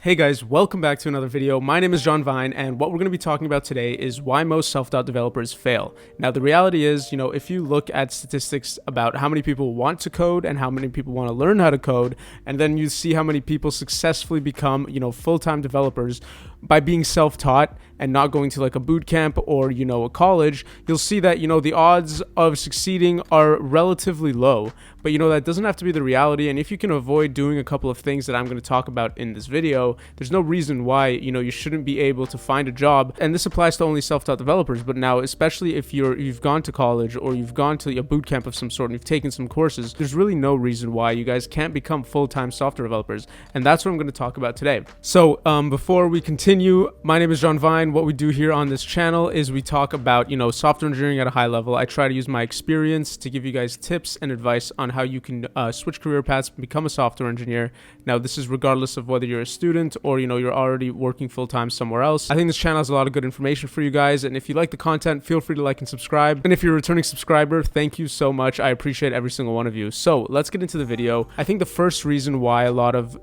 Hey guys, welcome back to another video. My name is John Vine, and what we're going to be talking about today is why most self-taught developers fail. Now, the reality is, if you look at statistics about how many people want to code and how many people want to learn how to code, and then you see how many people successfully become, full-time developers by being self-taught and not going to like a boot camp or, a college, you'll see that, the odds of succeeding are relatively low. But, that doesn't have to be the reality. And if you can avoid doing a couple of things that I'm going to talk about in this video, there's no reason why, you shouldn't be able to find a job. And this applies to only self-taught developers. But now, especially if you've gone to college or you've gone to a boot camp of some sort and you've taken some courses, there's really no reason why you guys can't become full-time software developers. And that's what I'm going to talk about today. So before we continue, my name is John Vine. What we do here on this channel is we talk about, software engineering at a high level. I try to use my experience to give you guys tips and advice on how you can switch career paths and become a software engineer. Now, this is regardless of whether you're a student or, you're already working full-time somewhere else. I think this channel has a lot of good information for you guys. And if you like the content, feel free to like and subscribe. And if you're a returning subscriber, thank you so much. I appreciate every single one of you. So let's get into the video. I think the first reason why a lot of,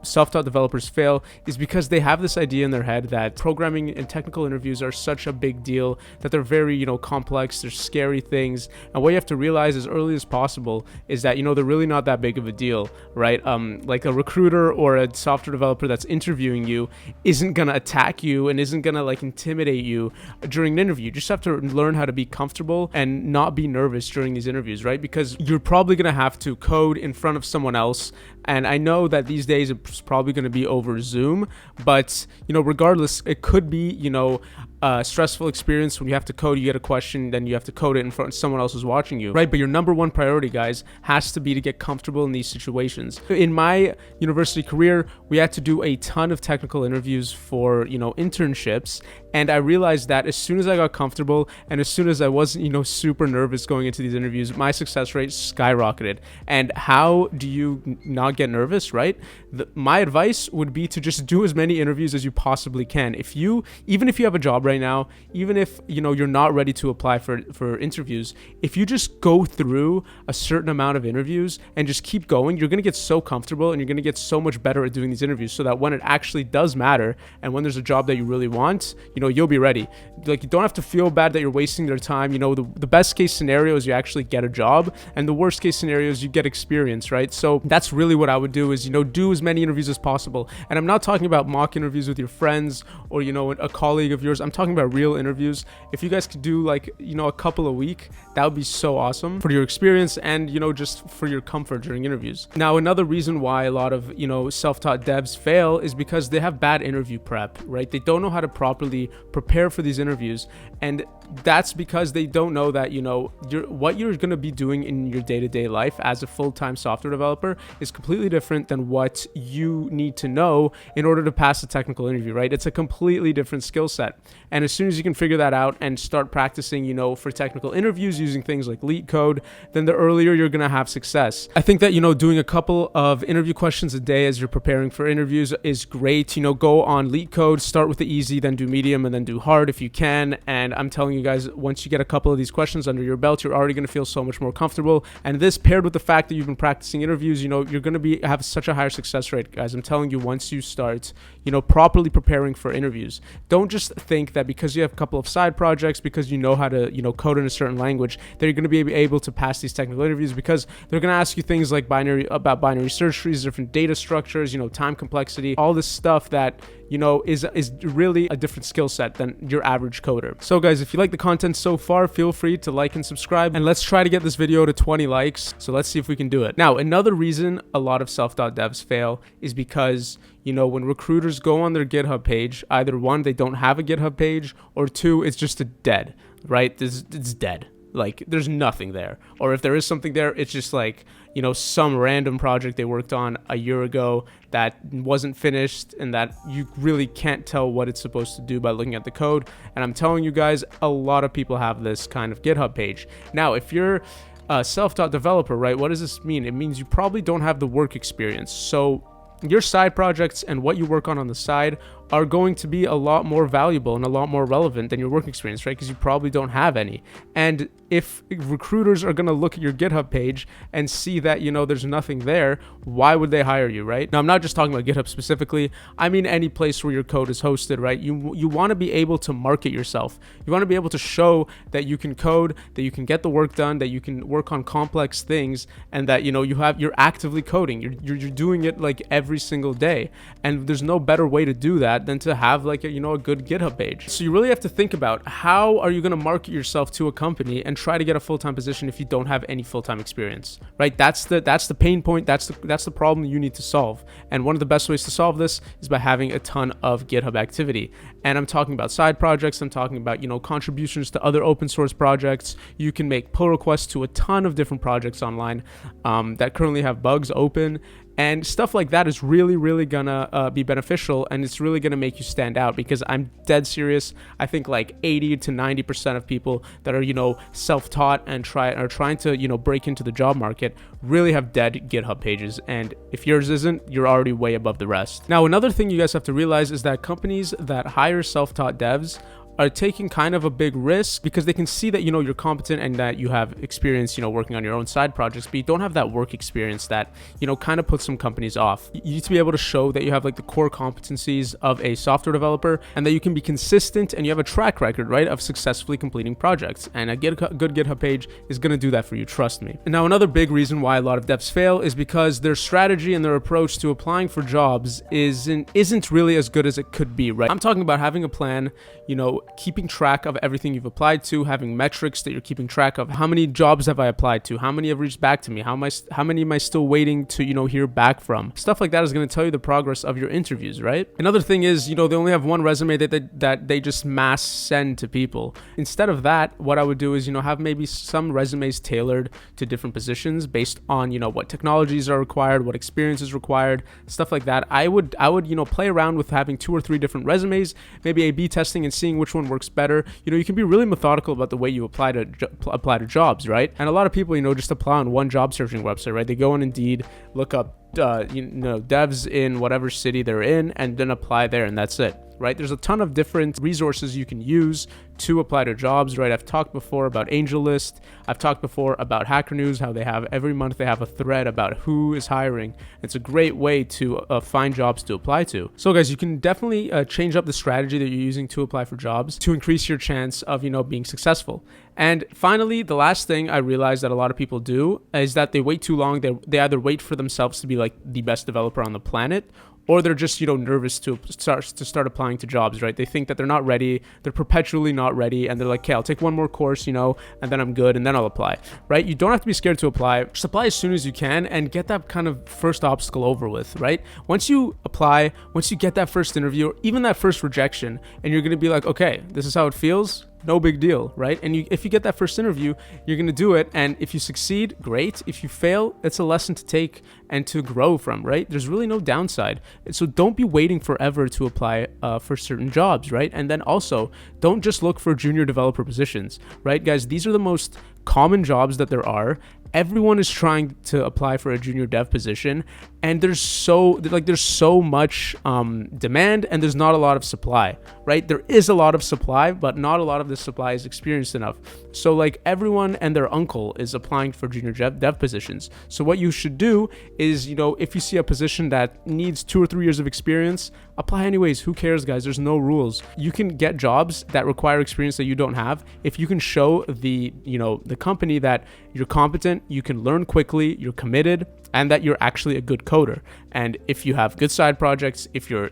self-taught developers fail is because they have this idea in their head that programming and technical interviews are such a big deal, that they're very, complex, they're scary things. And what you have to realize as early as possible is that, they're really not that big of a deal, right? Like a recruiter or a software developer that's interviewing you isn't going to attack you and isn't going to like intimidate you during an interview. You just have to learn how to be comfortable and not be nervous during these interviews, right? Because you're probably going to have to code in front of someone else. And I know that these days it's probably going to be over Zoom, but, regardless, it could be, a stressful experience when you have to code, you get a question, then you have to code it in front of someone else who's watching you, right? But your number one priority, guys, has to be to get comfortable in these situations. In my university career, we had to do a ton of technical interviews for, internships. And I realized that as soon as I got comfortable and as soon as I wasn't, super nervous going into these interviews, my success rate skyrocketed. And how do you not get nervous, right? My advice would be to just do as many interviews as you possibly can. Even if you have a job right now, even if, you're not ready to apply for interviews, if you just go through a certain amount of interviews and just keep going, you're going to get so comfortable and you're going to get so much better at doing these interviews so that when it actually does matter and when there's a job that you really want, you'll be ready. Like, you don't have to feel bad that you're wasting their time. The best case scenario is you actually get a job, and the worst case scenario is you get experience, right? So that's really what I would do is, do as many interviews as possible. And I'm not talking about mock interviews with your friends or, a colleague of yours. I'm talking about real interviews. If you guys could do like, a couple a week, that would be so awesome for your experience and, just for your comfort during interviews. Now, another reason why a lot of, self-taught devs fail is because they have bad interview prep, right? They don't know how to properly prepare for these interviews. And that's because they don't know that, what you're going to be doing in your day-to-day life as a full-time software developer is completely different than what you need to know in order to pass a technical interview, right? It's a completely different skill set. And as soon as you can figure that out and start practicing, for technical interviews using things like LeetCode, then the earlier you're going to have success. I think that, doing a couple of interview questions a day as you're preparing for interviews is great. Go on LeetCode, start with the easy, then do medium, and then do hard if you can. And I'm telling you guys, once you get a couple of these questions under your belt, you're already going to feel so much more comfortable. And this paired with the fact that you've been practicing interviews, you're going to have such a higher success rate, guys. I'm telling you, once you start, properly preparing for interviews, don't just think that because you have a couple of side projects, because you know how to, code in a certain language, that you're going to be able to pass these technical interviews, because they're going to ask you things like binary search trees, different data structures, time complexity, all this stuff that, is really a different skill set than your average coder. So guys, if you like the content so far, feel free to like and subscribe, and let's try to get this video to 20 likes. So let's see if we can do it. Now, another reason a lot of self-taught devs fail is because, when recruiters go on their GitHub page, either one, they don't have a GitHub page, or two, it's just dead, right? It's dead. Like, there's nothing there. Or if there is something there, it's just like, some random project they worked on a year ago that wasn't finished and that you really can't tell what it's supposed to do by looking at the code. And I'm telling you guys, a lot of people have this kind of GitHub page. Now, if you're a self-taught developer, right, what does this mean? It means you probably don't have the work experience. So your side projects and what you work on the side are going to be a lot more valuable and a lot more relevant than your work experience, right? Because you probably don't have any. And if recruiters are going to look at your GitHub page and see that, there's nothing there, why would they hire you, right? Now, I'm not just talking about GitHub specifically. I mean, any place where your code is hosted, right? You want to be able to market yourself. You want to be able to show that you can code, that you can get the work done, that you can work on complex things, and that, you're actively coding. You're doing it like every single day. And there's no better way to do that than to have like a good GitHub page. So you really have to think about how are you going to market yourself to a company and try to get a full-time position if you don't have any full-time experience, right? That's the pain point. That's the problem you need to solve. And one of the best ways to solve this is by having a ton of GitHub activity. And I'm talking about side projects. I'm talking about, contributions to other open source projects. You can make pull requests to a ton of different projects online that currently have bugs open. And stuff like that is really gonna be beneficial, and it's really gonna make you stand out, because I'm dead serious. I think like 80 to 90% of people that are, self-taught and are trying to, break into the job market really have dead GitHub pages. And if yours isn't, you're already way above the rest. Now, another thing you guys have to realize is that companies that hire self-taught devs are taking kind of a big risk, because they can see that, you're competent and that you have experience, working on your own side projects, but you don't have that work experience that, kind of puts some companies off. You need to be able to show that you have like the core competencies of a software developer, and that you can be consistent and you have a track record, right, of successfully completing projects. And a good GitHub page is going to do that for you. Trust me. And now, another big reason why a lot of devs fail is because their strategy and their approach to applying for jobs isn't really as good as it could be, right? I'm talking about having a plan, keeping track of everything you've applied to, having metrics that you're keeping track of. How many jobs have I applied to? How many have reached back to me? How many am I still waiting to, hear back from? Stuff like that is going to tell you the progress of your interviews, right? Another thing is, they only have one resume that they just mass send to people. Instead of that, what I would do is, have maybe some resumes tailored to different positions based on, what technologies are required, what experience is required, stuff like that. I would, play around with having 2 or 3 different resumes, maybe A/B testing and seeing which one works better. You can be really methodical about the way you apply to jobs, right? And a lot of people, just apply on one job searching website, right? They go on Indeed, look up, devs in whatever city they're in, and then apply there, and that's it, right? There's a ton of different resources you can use to apply to jobs, right? I've talked before about AngelList. I've talked before about Hacker News, how they have every month they have a thread about who is hiring. It's a great way to find jobs to apply to. So guys, you can definitely change up the strategy that you're using to apply for jobs to increase your chance of, being successful. And finally, the last thing I realized that a lot of people do is that they wait too long. They either wait for themselves to be like the best developer on the planet, or they're just, nervous to start applying to jobs, right? They think that they're not ready. They're perpetually not ready. And they're like, okay, I'll take one more course, and then I'm good, and then I'll apply, right? You don't have to be scared to apply. Just apply as soon as you can and get that kind of first obstacle over with, right? Once you apply, once you get that first interview, or even that first rejection, and you're going to be like, okay, this is how it feels. No big deal, right? And if you get that first interview, you're going to do it. And if you succeed, great. If you fail, it's a lesson to take and to grow from, right? There's really no downside. So don't be waiting forever to apply for certain jobs, right? And then also, don't just look for junior developer positions, right? Guys, these are the most common jobs that there are. Everyone is trying to apply for a junior dev position, and there's so much demand, and there's not a lot of supply, right? There is a lot of supply, but not a lot of the supply is experienced enough. So like everyone and their uncle is applying for junior dev positions. So what you should do is, if you see a position that needs 2 or 3 years of experience, apply anyways. Who cares, guys? There's no rules. You can get jobs that require experience that you don't have if you can show the company that you're competent, you can learn quickly, you're committed, and that you're actually a good coder. And if you have good side projects, if you're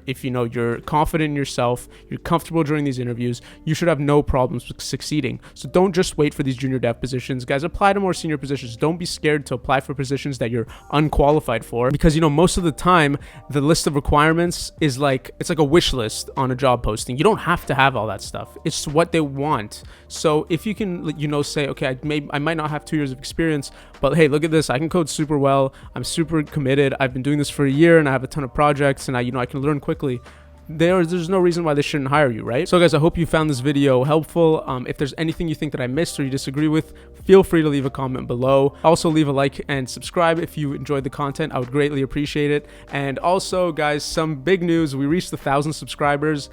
confident in yourself, you're comfortable during these interviews, you should have no problems with succeeding. So don't just wait for these junior dev positions, guys. Apply to more senior positions. Don't be scared to apply for positions that you're unqualified for, because most of the time the list of requirements is it's like a wish list on a job posting. You don't have to have all that stuff. It's what they want. So if you can say, okay, I might not have 2 years of experience, but hey, look at this, I can code super well, I'm super committed, I've been doing this for a year, and I have a ton of projects, and I can learn quickly. there's no reason why they shouldn't hire you, right? So guys, I hope you found this video helpful. If there's anything you think that I missed or you disagree with, feel free to leave a comment below. Also leave a like and subscribe if you enjoyed the content. I would greatly appreciate it. And also guys, some big news: we reached 1,000 subscribers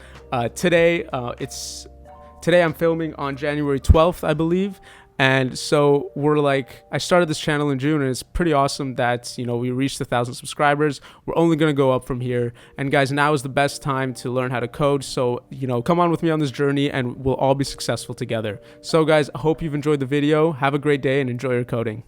today. Today I'm filming on January 12th, I believe. And so I started this channel in June, and it's pretty awesome that, you know, we reached 1,000 subscribers. We're only going to go up from here. And guys, now is the best time to learn how to code. So, you know, come on with me on this journey and we'll all be successful together. So guys, I hope you've enjoyed the video. Have a great day and enjoy your coding.